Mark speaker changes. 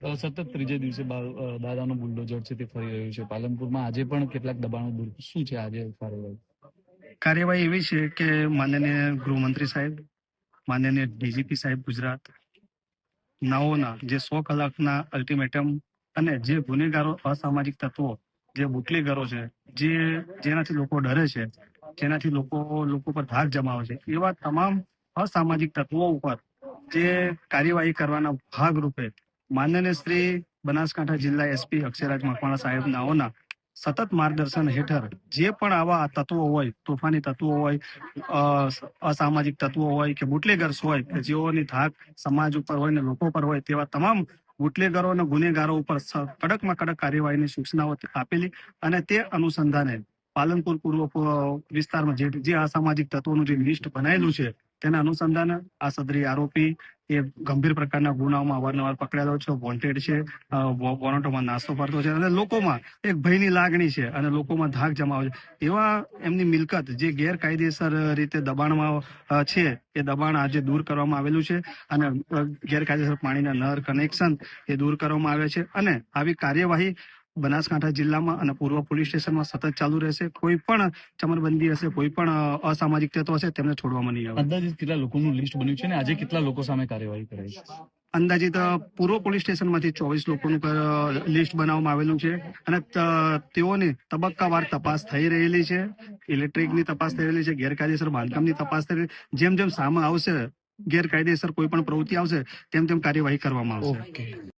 Speaker 1: સતત ત્રીજે દિવસે દાદાનો બુલડોઝર છે તે ફરી રહ્યું છે પાલનપુરમાં. આજે પણ કેટલાક દબાણો દૂર શું છે આજે કાર્યવાહી?
Speaker 2: કાર્યવાહી એવી છે કે માનનીય ગૃહમંત્રી સાહેબ, માનનીય ડીજીપી સાહેબ ગુજરાત, નાઓના જે 100 કલાકના અલ્ટિમેટમ અને જે ગુનેગારો, અસામાજિક તત્વો, જે બુટલેગરો છે, જેનાથી લોકો ડરે છે, જેનાથી લોકો પર ધાક જમાવે છે, એવા તમામ અસામાજિક તત્વો ઉપર જે કાર્યવાહી કરવાના ભાગરૂપે માનનીય શ્રી બનાસકાંઠા જિલ્લા એસપી અક્ષયરાજ મકવાણા સાહેબ નાઓના સતત માર્ગદર્શન હેઠળ જે પણ આવા તત્વો હોય, તોફાની તત્વો હોય, અસામાજિક તત્વો હોય કે બુટલેગર્સ હોય કે જેઓની ધાક સમાજ ઉપર હોય ને લોકો પર હોય, તેવા તમામ બુટલેગરો અને ગુનેગારો ઉપર કડકમાં કડક કાર્યવાહીની સૂચનાઓ આપેલી અને તે અનુસંધાને પાલનપુર પૂર્વ વિસ્તારમાં જે અસામાજિક તત્વોનું જે લિસ્ટ બનાવેલું છે તેના અનુસંધાને આ સદરી આરોપી એ ગંભીર પ્રકારના ગુનાઓમાં અવારનવાર પકડાયેલો છે, વોન્ટેડ છે, વોરંટોમાં નાસ્તો કરતો છે અને લોકોમાં એક ભયની લાગણી છે અને લોકોમાં ધાક જમાવે છે. એવા એમની મિલકત જે ગેરકાયદેસર રીતે દબાણમાં છે એ દબાણ આજે દૂર કરવામાં આવેલું છે અને ગેરકાયદેસર પાણીના નળ કનેક્શન એ દૂર કરવામાં આવે છે અને આવી કાર્યવાહી બનાસકાંઠા જિલ્લામાં અને પૂર્વ પોલીસ સ્ટેશનમાં સતત ચાલુ રહેશે. કોઈ પણ ચમરબંધી હશે, કોઈ પણ અસામાજિક તત્વ હશે તેમને છોડવામાં નહીં આવે.
Speaker 1: અંદાજિત કેટલા લોકોનું લિસ્ટ બન્યું છે અને આજે કેટલા લોકો સામે કાર્યવાહી કરાઈ છે?
Speaker 2: અંદાજિત પૂર્વ પોલીસ સ્ટેશનમાંથી 24 લોકોનું લિસ્ટ બનાવવામાં આવેલું છે અને તેઓની તબક્કાવાર તપાસ થઈ રહેલી છે. ઇલેક્ટ્રિકની તપાસ થઈ રહેલી છે, ગેરકાયદેસર બાંધકામની તપાસ થઈ રહી. જેમ જેમ સામે આવશે ગેરકાયદેસર કોઈ પણ પ્રવૃત્તિ આવશે તેમ કાર્યવાહી કરવામાં આવશે.